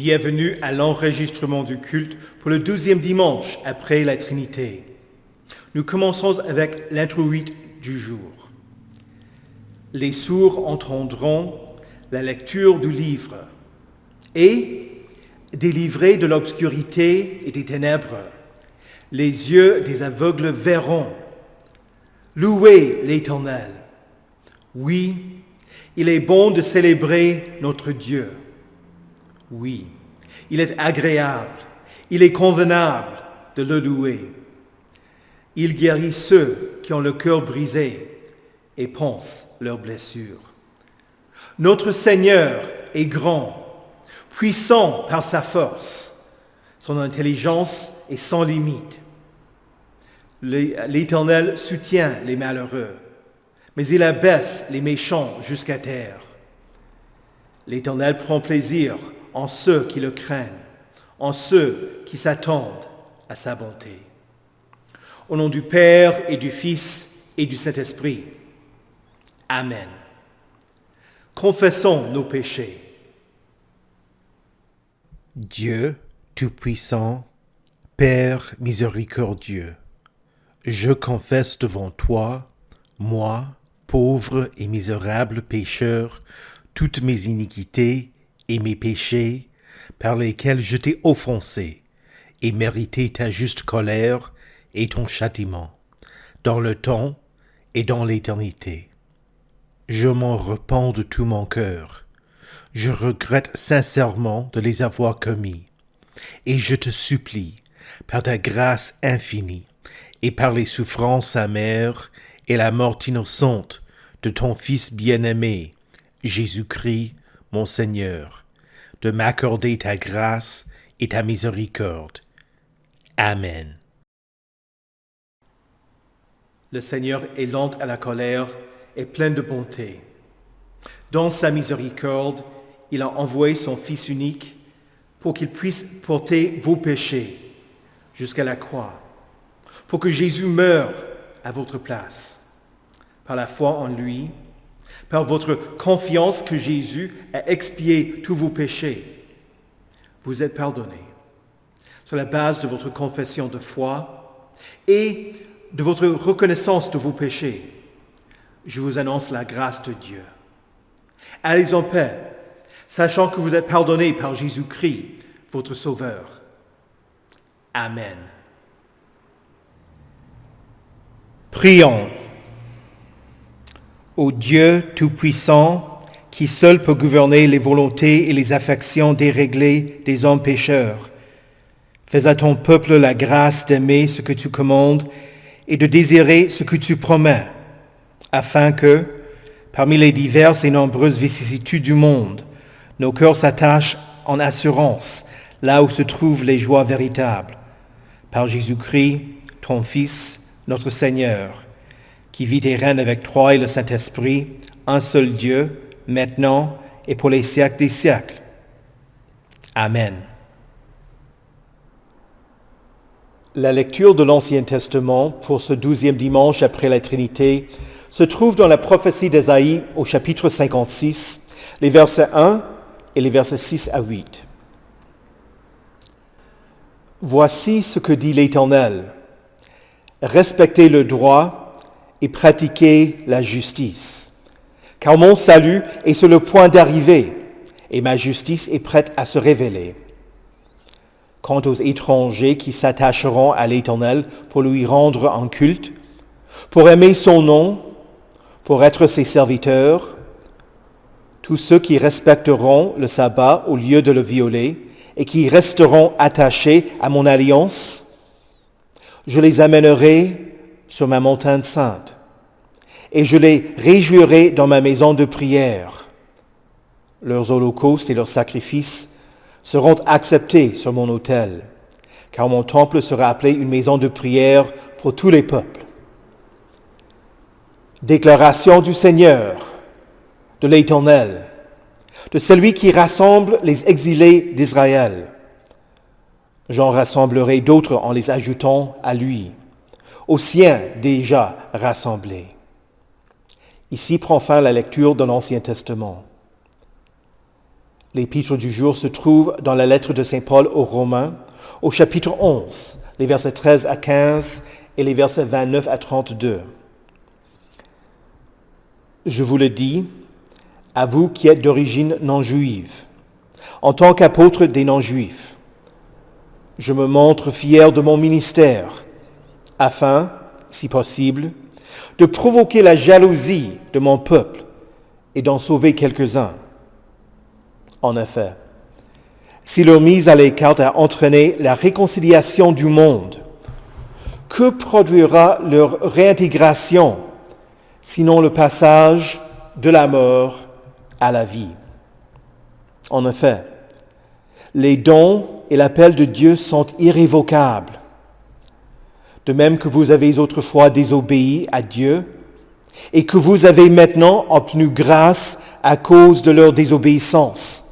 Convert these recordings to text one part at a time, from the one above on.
bienvenue à l'enregistrement du culte pour le 12e dimanche après la Trinité. Nous commençons avec l'introïte du jour. Les sourds entendront la lecture du livre et, délivrés de l'obscurité et des ténèbres, les yeux des aveugles verront. Louez l'Éternel. Oui, il est bon de célébrer notre Dieu. Oui, il est agréable, il est convenable de le louer. Il guérit ceux qui ont le cœur brisé et pense leurs blessures. Notre Seigneur est grand, puissant par sa force. Son intelligence est sans limite. L'Éternel soutient les malheureux, mais il abaisse les méchants jusqu'à terre. L'Éternel prend plaisir en ceux qui le craignent, en ceux qui s'attendent à sa bonté. Au nom du Père et du Fils et du Saint-Esprit. Amen. Confessons nos péchés. Dieu Tout-Puissant, Père miséricordieux, je confesse devant toi, moi, pauvre et misérable pécheur, toutes mes iniquités et mes péchés par lesquels je t'ai offensé et mérité ta juste colère et ton châtiment, dans le temps et dans l'éternité. Je m'en repens de tout mon cœur. Je regrette sincèrement de les avoir commis, et je te supplie, par ta grâce infinie, et par les souffrances amères et la mort innocente de ton Fils bien-aimé, Jésus-Christ, mon Seigneur, de m'accorder ta grâce et ta miséricorde. Amen. Le Seigneur est lent à la colère et plein de bonté. Dans sa miséricorde, il a envoyé son Fils unique pour qu'il puisse porter vos péchés jusqu'à la croix, pour que Jésus meure à votre place. Par la foi en lui, par votre confiance que Jésus a expié tous vos péchés, vous êtes pardonnés. Sur la base de votre confession de foi et de votre reconnaissance de vos péchés, je vous annonce la grâce de Dieu. Allez en paix, sachant que vous êtes pardonnés par Jésus-Christ, votre Sauveur. Amen. Prions. Ô Dieu Tout-Puissant, qui seul peut gouverner les volontés et les affections déréglées des hommes pécheurs, fais à ton peuple la grâce d'aimer ce que tu commandes et de désirer ce que tu promets, afin que, parmi les diverses et nombreuses vicissitudes du monde, nos cœurs s'attachent en assurance là où se trouvent les joies véritables, par Jésus-Christ, ton Fils, notre Seigneur, qui vit et règne avec toi et le Saint-Esprit, un seul Dieu, maintenant et pour les siècles des siècles. Amen. La lecture de l'Ancien Testament pour ce 12e dimanche après la Trinité se trouve dans la prophétie d'Ésaïe au chapitre 56, les versets 1 et les versets 6 à 8. Voici ce que dit l'Éternel. Respectez le droit et pratiquez la justice, car mon salut est sur le point d'arriver et ma justice est prête à se révéler. Quant aux étrangers qui s'attacheront à l'Éternel pour lui rendre un culte, pour aimer son nom, pour être ses serviteurs, tous ceux qui respecteront le sabbat au lieu de le violer et qui resteront attachés à mon alliance, je les amènerai sur ma montagne sainte, et je les réjouirai dans ma maison de prière. Leurs holocaustes et leurs sacrifices seront acceptés sur mon autel, car mon temple sera appelé une maison de prière pour tous les peuples. Déclaration du Seigneur, de l'Éternel, de celui qui rassemble les exilés d'Israël. J'en rassemblerai d'autres en les ajoutant à lui, aux siens déjà rassemblés. Ici prend fin la lecture de l'Ancien Testament. L'épître du jour se trouve dans la lettre de Saint Paul aux Romains, au chapitre 11, les versets 13 à 15 et les versets 29 à 32. Je vous le dis, à vous qui êtes d'origine non juive, en tant qu'apôtre des non-juifs, je me montre fier de mon ministère, afin, si possible, de provoquer la jalousie de mon peuple et d'en sauver quelques-uns. En effet, si leur mise à l'écart a entraîné la réconciliation du monde, que produira leur réintégration, sinon le passage de la mort à la vie? En effet, les dons et l'appel de Dieu sont irrévocables. De même que vous avez autrefois désobéi à Dieu et que vous avez maintenant obtenu grâce à cause de leur désobéissance.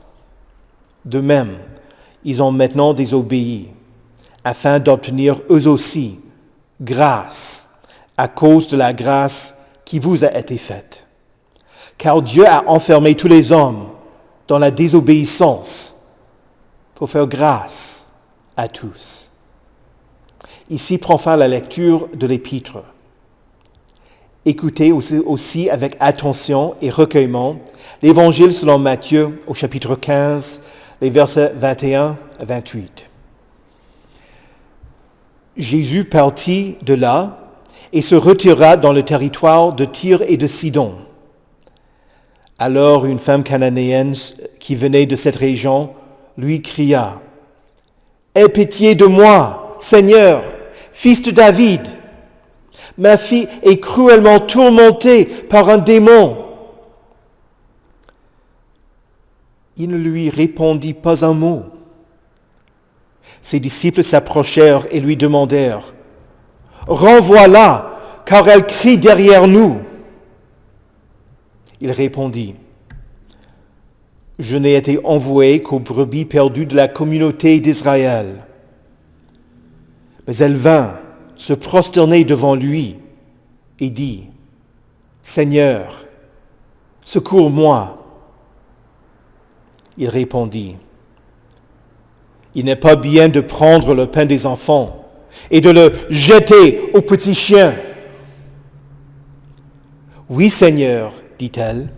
De même, ils ont maintenant désobéi afin d'obtenir eux aussi grâce à cause de la grâce qui vous a été faite. Car Dieu a enfermé tous les hommes dans la désobéissance pour faire grâce à tous. Ici prend fin la lecture de l'épître. Écoutez aussi avec attention et recueillement l'Évangile selon Matthieu au chapitre 15, les versets 21 à 28. Jésus partit de là et se retira dans le territoire de Tyr et de Sidon. Alors une femme cananéenne qui venait de cette région lui cria « Aie pitié de moi, Seigneur, fils de David. Ma fille est cruellement tourmentée par un démon. » Il ne lui répondit pas un mot. Ses disciples s'approchèrent et lui demandèrent « Renvoie-la, car elle crie derrière nous. » Il répondit « Je n'ai été envoyé qu'aux brebis perdues de la communauté d'Israël. » Mais elle vint se prosterner devant lui et dit « Seigneur, secours-moi. » Il répondit « Il n'est pas bien de prendre le pain des enfants et de le jeter aux petits chiens. » « Oui, Seigneur, dit-elle,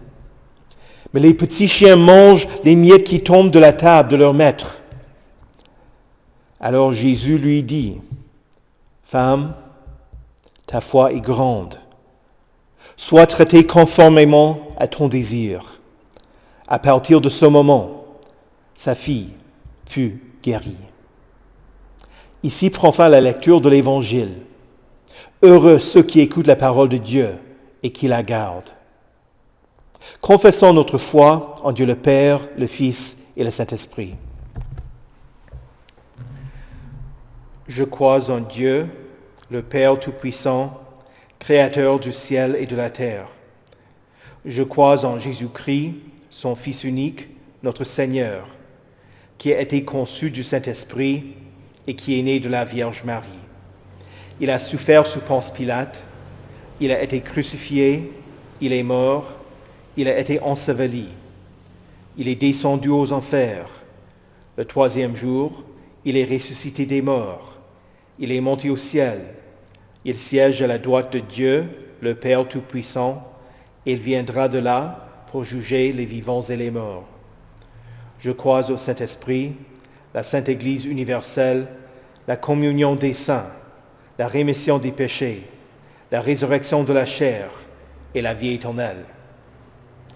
mais les petits chiens mangent les miettes qui tombent de la table de leur maître. » Alors Jésus lui dit, « Femme, ta foi est grande. Sois traitée conformément à ton désir. » À partir de ce moment, sa fille fut guérie. Ici prend fin la lecture de l'Évangile. Heureux ceux qui écoutent la parole de Dieu et qui la gardent. Confessons notre foi en Dieu le Père, le Fils et le Saint-Esprit. Je crois en Dieu, le Père Tout-Puissant, Créateur du ciel et de la terre. Je crois en Jésus-Christ, son Fils unique, notre Seigneur, qui a été conçu du Saint-Esprit et qui est né de la Vierge Marie. Il a souffert sous Ponce Pilate, il a été crucifié, il est mort, il a été enseveli. Il est descendu aux enfers. Le troisième jour, il est ressuscité des morts. Il est monté au ciel. Il siège à la droite de Dieu, le Père Tout-Puissant, et il viendra de là pour juger les vivants et les morts. Je crois au Saint-Esprit, la Sainte Église universelle, la communion des saints, la rémission des péchés, la résurrection de la chair et la vie éternelle.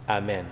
Amen.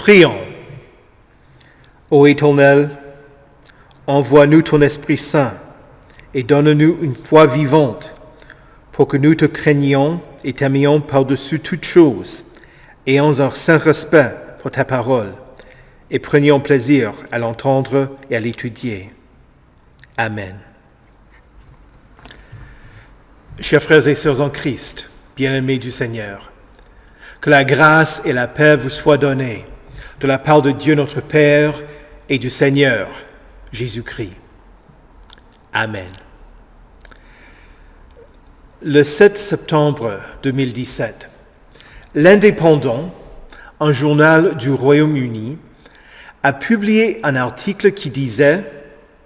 Prions. Ô Éternel, envoie-nous ton Esprit Saint et donne-nous une foi vivante pour que nous te craignions et t'aimions par-dessus toutes choses, ayons un saint respect pour ta parole et prenions plaisir à l'entendre et à l'étudier. Amen. Chers frères et sœurs en Christ, bien-aimés du Seigneur, que la grâce et la paix vous soient données de la part de Dieu notre Père et du Seigneur Jésus-Christ. Amen. Le 7 septembre 2017, l'Indépendant, un journal du Royaume-Uni, a publié un article qui disait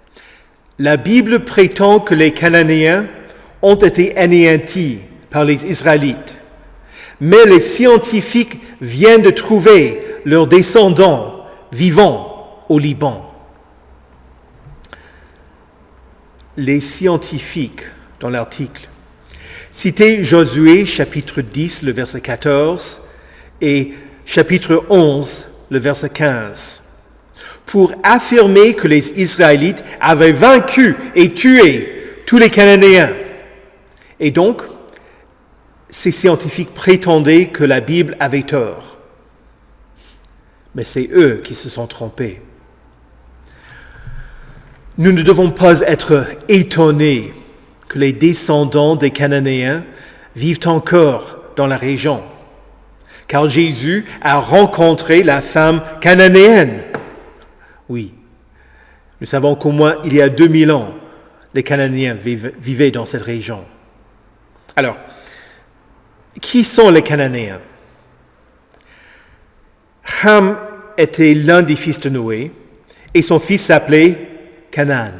« La Bible prétend que les Cananéens ont été anéantis par les Israélites, mais les scientifiques viennent de trouver leurs descendants vivants au Liban. » Les scientifiques, dans l'article, citaient Josué chapitre 10, le verset 14, et chapitre 11, le verset 15, pour affirmer que les Israélites avaient vaincu et tué tous les Cananéens. Et donc, ces scientifiques prétendaient que la Bible avait tort. Mais c'est eux qui se sont trompés. Nous ne devons pas être étonnés que les descendants des Cananéens vivent encore dans la région, car Jésus a rencontré la femme cananéenne. Oui, nous savons qu'au moins il y a 2000 ans, les Cananéens vivaient dans cette région. Alors, qui sont les Cananéens? Ham était l'un des fils de Noé, et son fils s'appelait Canaan.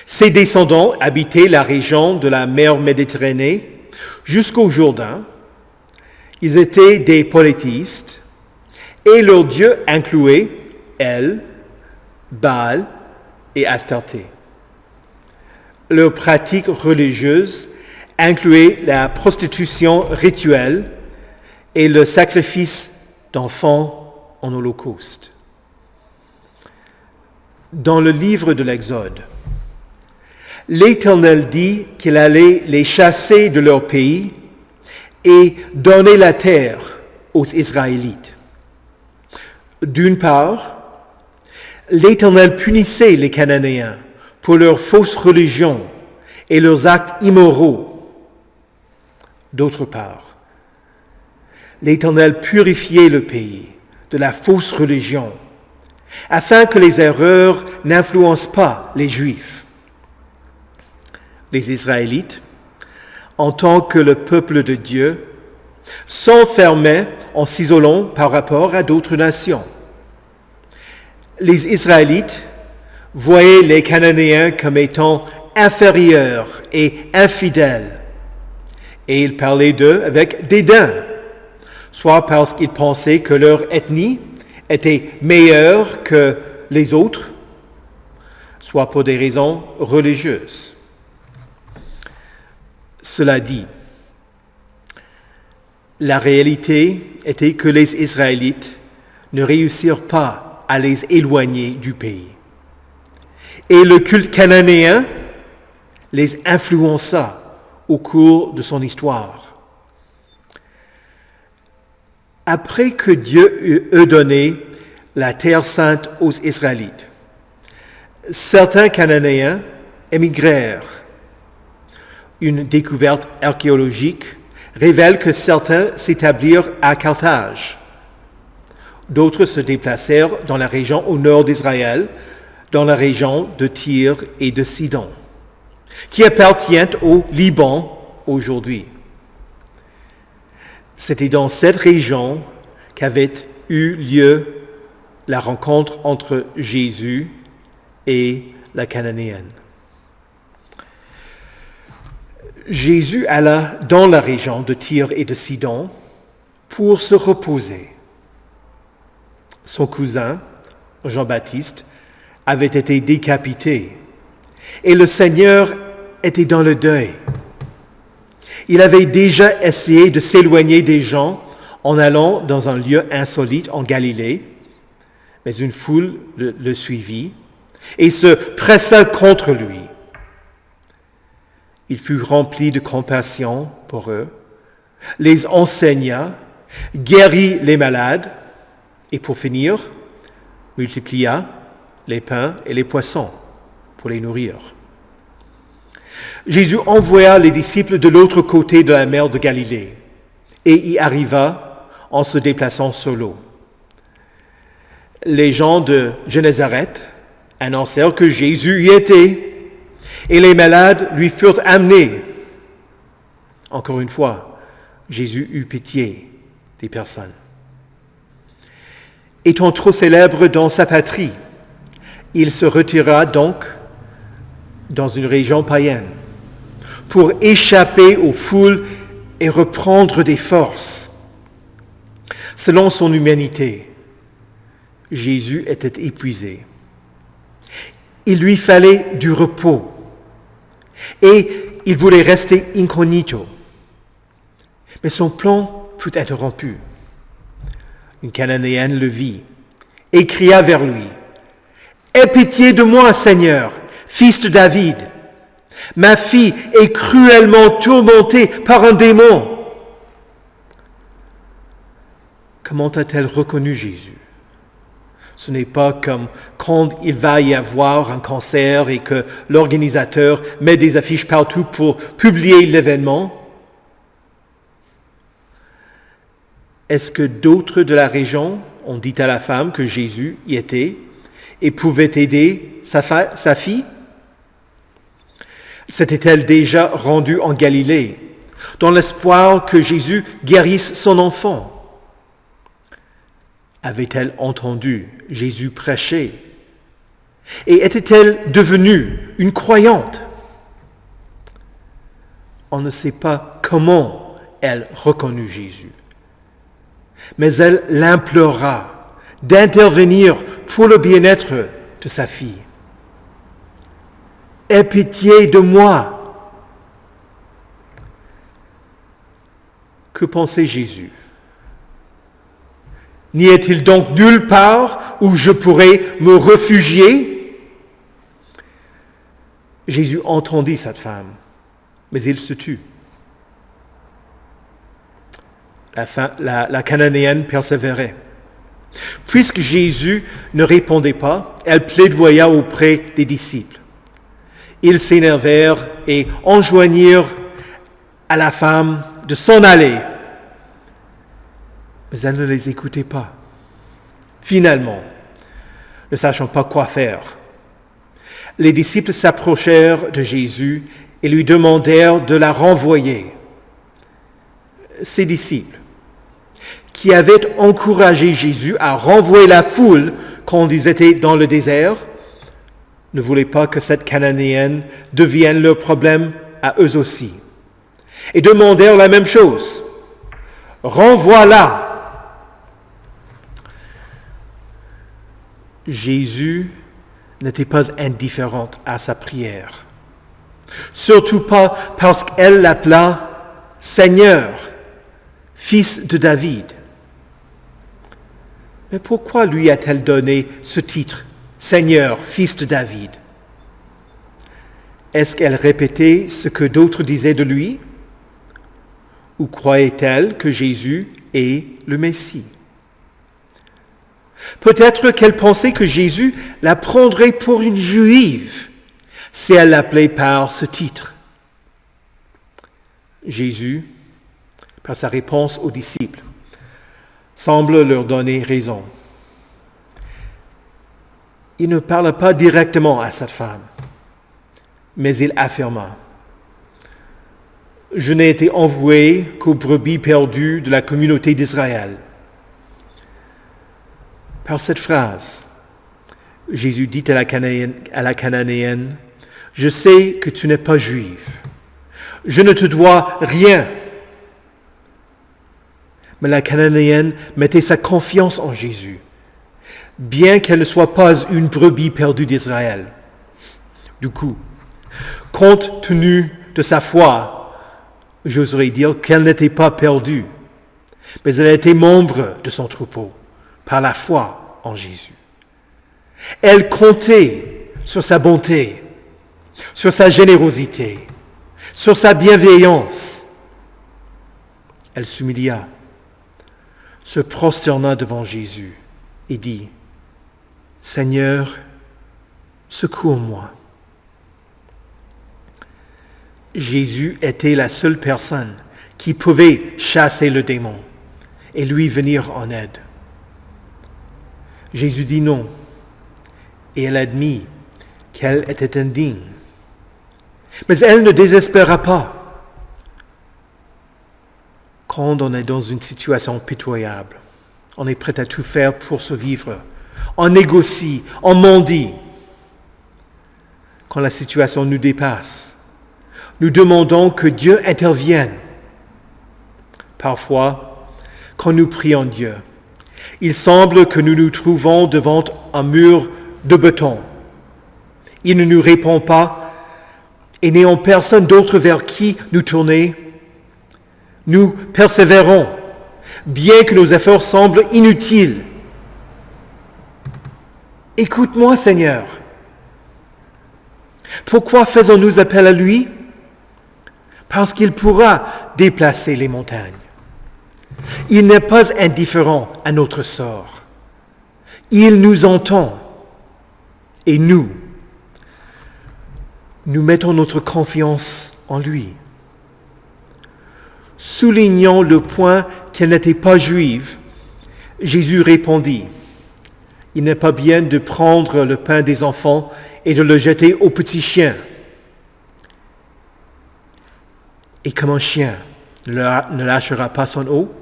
Ses descendants habitaient la région de la mer Méditerranée jusqu'au Jourdain. Ils étaient des polythéistes et leur dieu incluait El, Baal et Astarté. Leurs pratiques religieuses incluaient la prostitution rituelle et le sacrifice d'enfants en holocauste. Dans le livre de l'Exode, l'Éternel dit qu'il allait les chasser de leur pays et donner la terre aux Israélites. D'une part, l'Éternel punissait les Cananéens pour leur fausse religion et leurs actes immoraux. D'autre part, l'Éternel purifiait le pays de la fausse religion afin que les erreurs n'influencent pas les Juifs. Les Israélites, en tant que le peuple de Dieu, s'enfermaient en s'isolant par rapport à d'autres nations. Les Israélites voyaient les Cananéens comme étant inférieurs et infidèles, et ils parlaient d'eux avec dédain, soit parce qu'ils pensaient que leur ethnie était meilleure que les autres, soit pour des raisons religieuses. Cela dit, la réalité était que les Israélites ne réussirent pas à les éloigner du pays. Et le culte cananéen les influença au cours de son histoire. Après que Dieu eut donné la terre sainte aux Israélites, certains Cananéens émigrèrent. Une découverte archéologique révèle que certains s'établirent à Carthage. D'autres se déplacèrent dans la région au nord d'Israël, dans la région de Tyr et de Sidon, qui appartiennent au Liban aujourd'hui. C'était dans cette région qu'avait eu lieu la rencontre entre Jésus et la Cananéenne. Jésus alla dans la région de Tyr et de Sidon pour se reposer. Son cousin, Jean-Baptiste, avait été décapité et le Seigneur était dans le deuil. Il avait déjà essayé de s'éloigner des gens en allant dans un lieu insolite en Galilée, mais une foule le suivit et se pressa contre lui. Il fut rempli de compassion pour eux, les enseigna, guérit les malades et pour finir, multiplia les pains et les poissons pour les nourrir. Jésus envoya les disciples de l'autre côté de la mer de Galilée et y arriva en se déplaçant sur l'eau. Les gens de Génézareth annoncèrent que Jésus y était et les malades lui furent amenés. Encore une fois, Jésus eut pitié des personnes. Étant trop célèbre dans sa patrie, il se retira donc dans une région païenne pour échapper aux foules et reprendre des forces. Selon son humanité, Jésus était épuisé. Il lui fallait du repos et il voulait rester incognito. Mais son plan fut interrompu. Une Cananéenne le vit et cria vers lui, « Aie pitié de moi, Seigneur, fils de David. Ma fille est cruellement tourmentée par un démon. » Comment a-t-elle reconnu Jésus? Ce n'est pas comme quand il va y avoir un concert et que l'organisateur met des affiches partout pour publier l'événement. Est-ce que d'autres de la région ont dit à la femme que Jésus y était et pouvait aider sa fille? S'était-elle déjà rendue en Galilée dans l'espoir que Jésus guérisse son enfant? Avait-elle entendu Jésus prêcher? Et était-elle devenue une croyante? On ne sait pas comment elle reconnut Jésus. Mais elle l'implora d'intervenir pour le bien-être de sa fille. « Aie pitié de moi !» Que pensait Jésus? N'y est-il donc nulle part où je pourrais me réfugier? Jésus entendit cette femme, mais il se tut. La Cananéenne persévérait. Puisque Jésus ne répondait pas, elle plaidoya auprès des disciples. Ils s'énervèrent et enjoignirent à la femme de s'en aller. Mais elle ne les écoutait pas. Finalement, ne sachant pas quoi faire, les disciples s'approchèrent de Jésus et lui demandèrent de la renvoyer. Ces disciples, qui avaient encouragé Jésus à renvoyer la foule quand ils étaient dans le désert, ne voulaient pas que cette Cananéenne devienne leur problème à eux aussi. Et demandèrent la même chose. « Renvoie-la !» Jésus n'était pas indifférent à sa prière. Surtout pas parce qu'elle l'appela « Seigneur », fils de David. Mais pourquoi lui a-t-elle donné ce titre, Seigneur, fils de David? Est-ce qu'elle répétait ce que d'autres disaient de lui? Ou croyait-elle que Jésus est le Messie? Peut-être qu'elle pensait que Jésus la prendrait pour une juive si elle l'appelait par ce titre. Jésus, par sa réponse aux disciples, semble leur donner raison. Il ne parla pas directement à cette femme, mais il affirma « Je n'ai été envoyé qu'aux brebis perdues de la communauté d'Israël. » Par cette phrase, Jésus dit à la Cananéenne, « Je sais que tu n'es pas juive. Je ne te dois rien. » Mais la Cananéenne mettait sa confiance en Jésus, bien qu'elle ne soit pas une brebis perdue d'Israël. Du coup, compte tenu de sa foi, j'oserais dire qu'elle n'était pas perdue, mais elle était membre de son troupeau par la foi en Jésus. Elle comptait sur sa bonté, sur sa générosité, sur sa bienveillance. Elle s'humilia, se prosterna devant Jésus et dit, « Seigneur, secours-moi. » Jésus était la seule personne qui pouvait chasser le démon et lui venir en aide. Jésus dit non, et elle admit qu'elle était indigne. Mais elle ne désespéra pas. Quand on est dans une situation pitoyable, on est prêt à tout faire pour survivre. On négocie, on mendie. Quand la situation nous dépasse, nous demandons que Dieu intervienne. Parfois, quand nous prions Dieu, il semble que nous nous trouvons devant un mur de béton. Il ne nous répond pas et n'ayant personne d'autre vers qui nous tourner, nous persévérons, bien que nos efforts semblent inutiles. Écoute-moi, Seigneur. Pourquoi faisons-nous appel à lui? Parce qu'il pourra déplacer les montagnes. Il n'est pas indifférent à notre sort. Il nous entend. Et nous mettons notre confiance en lui. Soulignant le point qu'elle n'était pas juive, Jésus répondit, « Il n'est pas bien de prendre le pain des enfants et de le jeter aux petits chiens. » Et comme un chien ne lâchera pas son eau,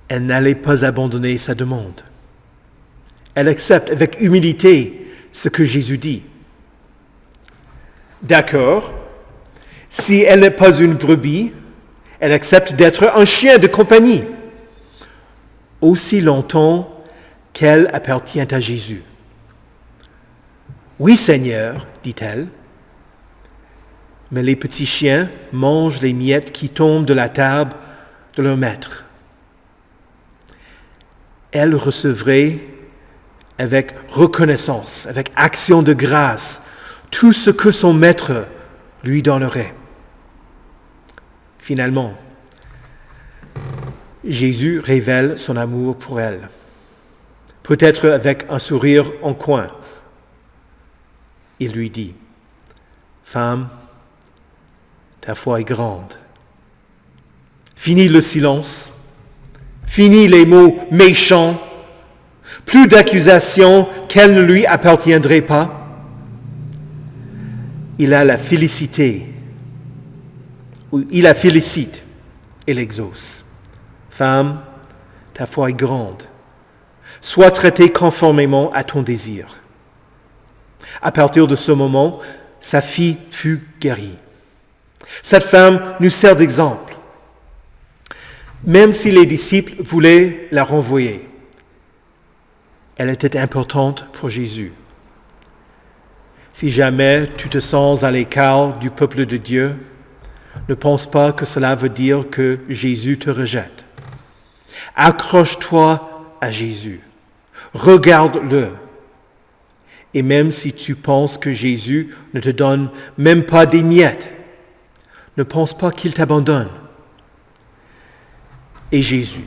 elle n'allait pas abandonner sa demande. Elle accepte avec humilité ce que Jésus dit. D'accord, si elle n'est pas une brebis, elle accepte d'être un chien de compagnie, aussi longtemps qu'elle appartient à Jésus. « Oui, Seigneur, dit-elle, mais les petits chiens mangent les miettes qui tombent de la table de leur maître. » Elle recevrait avec reconnaissance, avec action de grâce, tout ce que son maître lui donnerait. Finalement, Jésus révèle son amour pour elle, peut-être avec un sourire en coin. Il lui dit, « Femme, ta foi est grande. » Fini le silence, fini les mots méchants, plus d'accusations qu'elle ne lui appartiendrait pas. Il la félicite et l'exauce. Femme, ta foi est grande. Sois traitée conformément à ton désir. À partir de ce moment, sa fille fut guérie. Cette femme nous sert d'exemple. Même si les disciples voulaient la renvoyer, elle était importante pour Jésus. Si jamais tu te sens à l'écart du peuple de Dieu, ne pense pas que cela veut dire que Jésus te rejette. Accroche-toi à Jésus. Regarde-le. Et même si tu penses que Jésus ne te donne même pas des miettes, ne pense pas qu'il t'abandonne. Et Jésus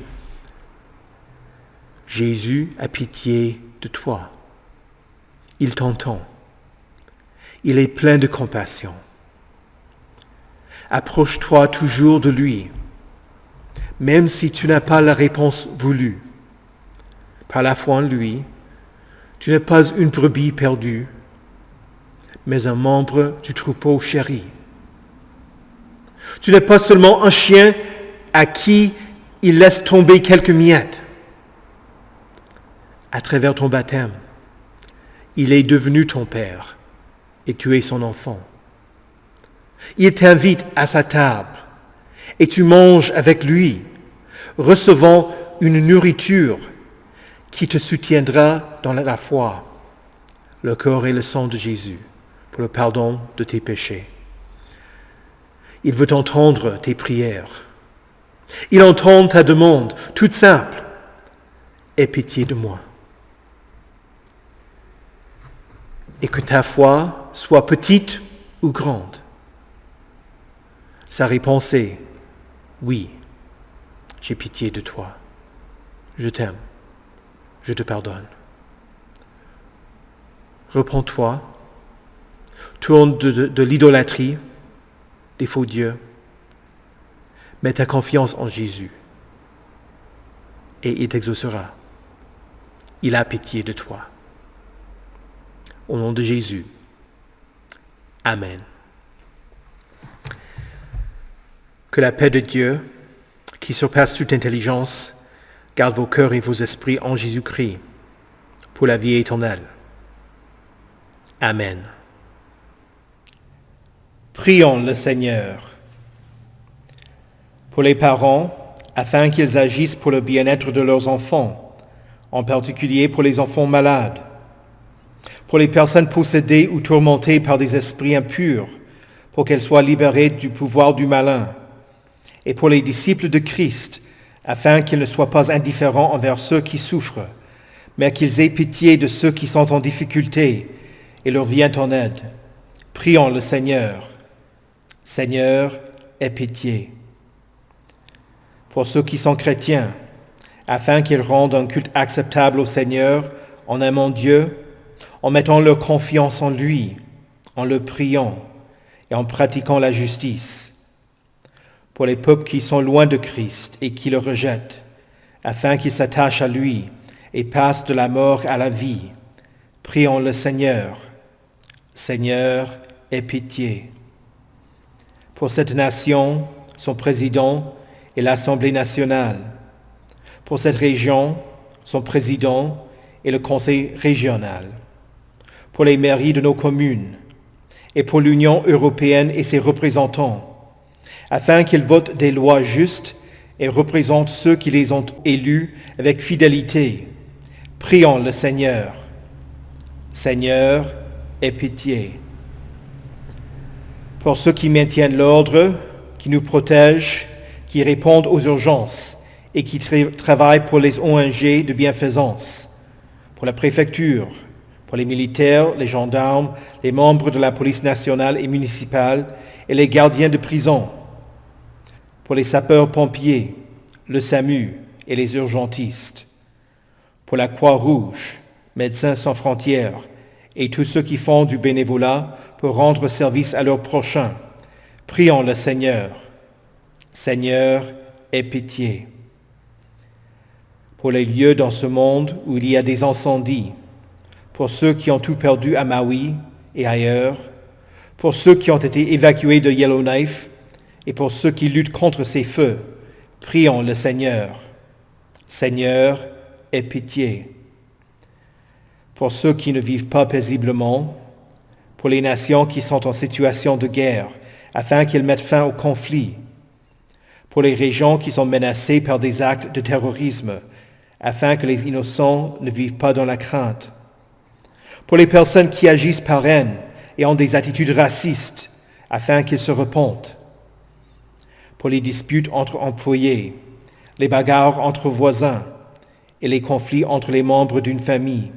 a pitié de toi. Il t'entend. Il est plein de compassion. Approche-toi toujours de lui, même si tu n'as pas la réponse voulue. Par la foi en lui, tu n'es pas une brebis perdue, mais un membre du troupeau chéri. Tu n'es pas seulement un chien à qui il laisse tomber quelques miettes. À travers ton baptême, il est devenu ton père et tu es son enfant. Il t'invite à sa table et tu manges avec lui, recevant une nourriture qui te soutiendra dans la foi, le corps et le sang de Jésus, pour le pardon de tes péchés. Il veut entendre tes prières Il entend ta demande, toute simple. Aie pitié de moi. Et que ta foi soit petite ou grande. Sa réponse est oui, j'ai pitié de toi. Je t'aime. Je te pardonne. Reprends-toi. Tourne de l'idolâtrie, des faux dieux. Mets ta confiance en Jésus. Et il t'exaucera. Il a pitié de toi. Au nom de Jésus. Amen. Que la paix de Dieu, qui surpasse toute intelligence, garde vos cœurs et vos esprits en Jésus-Christ, pour la vie éternelle. Amen. Prions le Seigneur. Pour les parents, afin qu'ils agissent pour le bien-être de leurs enfants, en particulier pour les enfants malades. Pour les personnes possédées ou tourmentées par des esprits impurs, pour qu'elles soient libérées du pouvoir du malin. Et pour les disciples de Christ, afin qu'ils ne soient pas indifférents envers ceux qui souffrent, mais qu'ils aient pitié de ceux qui sont en difficulté et leur viennent en aide. Prions le Seigneur. Seigneur, aie pitié. Pour ceux qui sont chrétiens, afin qu'ils rendent un culte acceptable au Seigneur en aimant Dieu, en mettant leur confiance en lui, en le priant et en pratiquant la justice. Pour les peuples qui sont loin de Christ et qui le rejettent, afin qu'ils s'attachent à lui et passent de la mort à la vie, prions le Seigneur. Seigneur, aie pitié. Pour cette nation, son président et l'Assemblée nationale. Pour cette région, son président et le conseil régional. Pour les mairies de nos communes et pour l'Union européenne et ses représentants, afin qu'ils votent des lois justes et représentent ceux qui les ont élus avec fidélité. Prions le Seigneur. Seigneur, aie pitié. Pour ceux qui maintiennent l'ordre, qui nous protègent, qui répondent aux urgences et qui travaillent pour les ONG de bienfaisance, pour la préfecture, pour les militaires, les gendarmes, les membres de la police nationale et municipale et les gardiens de prison, pour les sapeurs-pompiers, le SAMU et les urgentistes, pour la Croix-Rouge, Médecins sans frontières et tous ceux qui font du bénévolat pour rendre service à leurs prochains. Prions le Seigneur. Seigneur, aie pitié. Pour les lieux dans ce monde où il y a des incendies, pour ceux qui ont tout perdu à Maui et ailleurs, pour ceux qui ont été évacués de Yellowknife et pour ceux qui luttent contre ces feux, prions le Seigneur. Seigneur, aie pitié. Pour ceux qui ne vivent pas paisiblement, pour les nations qui sont en situation de guerre, afin qu'elles mettent fin au conflit, pour les régions qui sont menacées par des actes de terrorisme, afin que les innocents ne vivent pas dans la crainte, pour les personnes qui agissent par haine et ont des attitudes racistes, afin qu'ils se repentent, pour les disputes entre employés, les bagarres entre voisins et les conflits entre les membres d'une famille,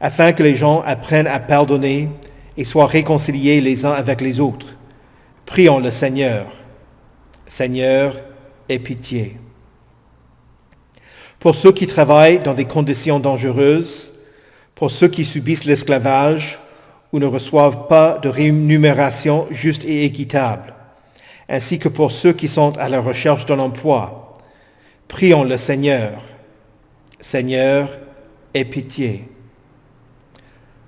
afin que les gens apprennent à pardonner et soient réconciliés les uns avec les autres. Prions le Seigneur. Seigneur, aie pitié. Pour ceux qui travaillent dans des conditions dangereuses, pour ceux qui subissent l'esclavage ou ne reçoivent pas de rémunération juste et équitable, ainsi que pour ceux qui sont à la recherche d'un emploi, prions le Seigneur. Seigneur, aie pitié.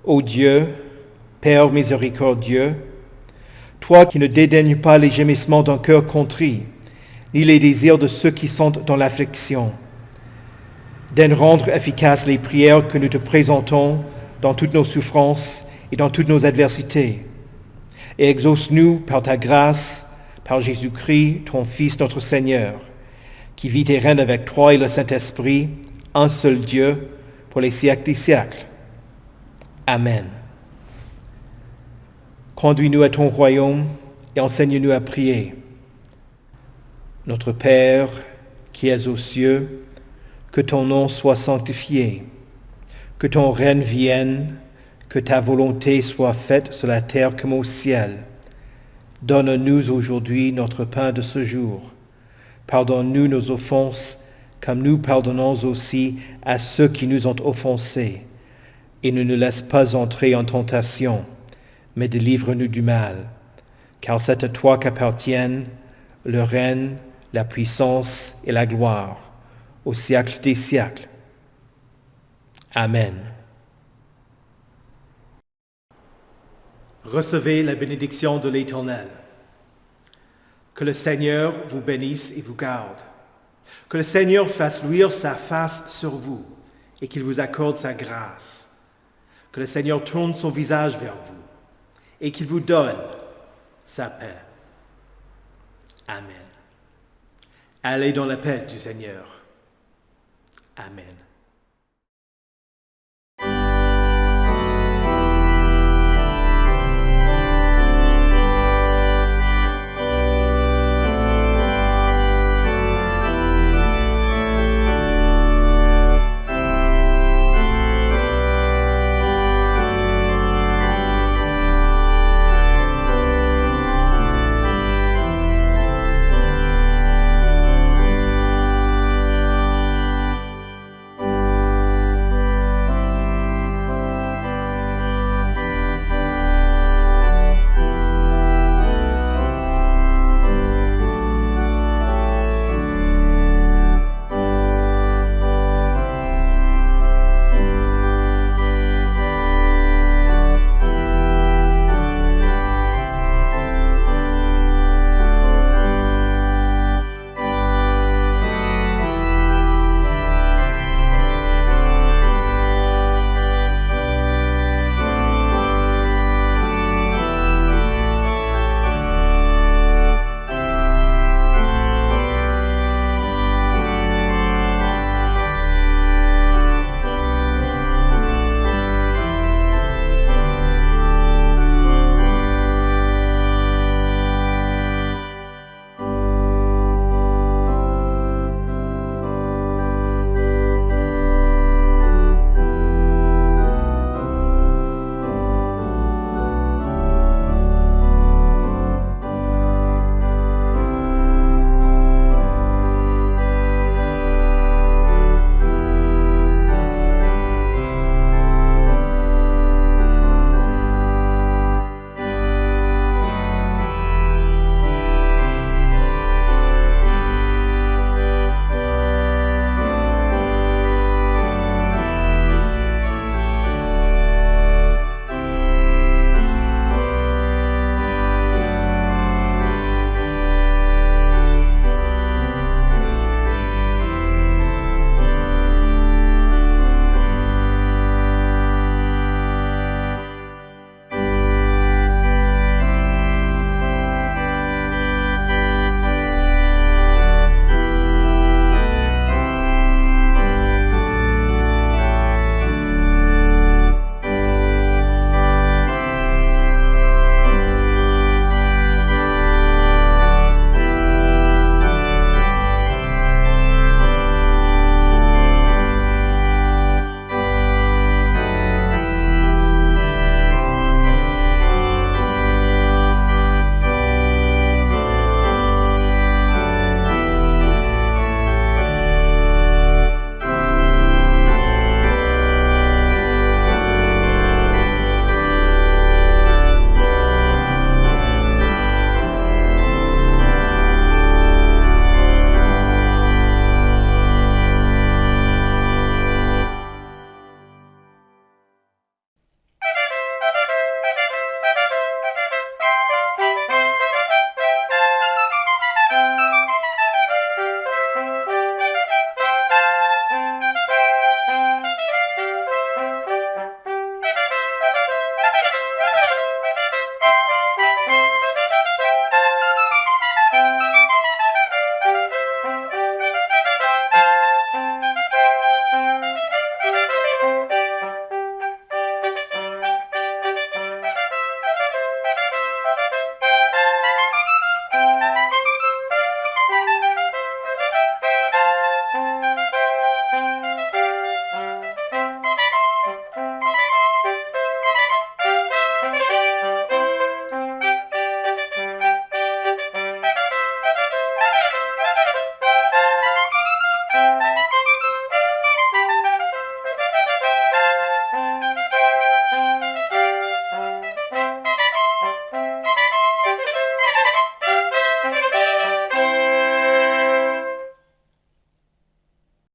Ô Dieu, Père miséricordieux, toi qui ne dédaignes pas les gémissements d'un cœur contrit, ni les désirs de ceux qui sont dans l'affliction, daigne rendre efficaces les prières que nous te présentons dans toutes nos souffrances et dans toutes nos adversités, et exauce-nous par ta grâce, par Jésus-Christ, ton Fils, notre Seigneur, qui vit et règne avec toi et le Saint-Esprit, un seul Dieu, pour les siècles des siècles. Amen. Conduis-nous à ton royaume et enseigne-nous à prier. Notre Père, qui es aux cieux, que ton nom soit sanctifié, que ton règne vienne, que ta volonté soit faite sur la terre comme au ciel. Donne-nous aujourd'hui notre pain de ce jour. Pardonne-nous nos offenses, comme nous pardonnons aussi à ceux qui nous ont offensés. Et ne nous laisse pas entrer en tentation, mais délivre-nous du mal. Car c'est à toi qu'appartiennent le règne, la puissance et la gloire, au siècle des siècles. Amen. Recevez la bénédiction de l'Éternel. Que le Seigneur vous bénisse et vous garde. Que le Seigneur fasse luire sa face sur vous et qu'il vous accorde sa grâce. Que le Seigneur tourne son visage vers vous et qu'il vous donne sa paix. Amen. Allez dans la paix du Seigneur. Amen.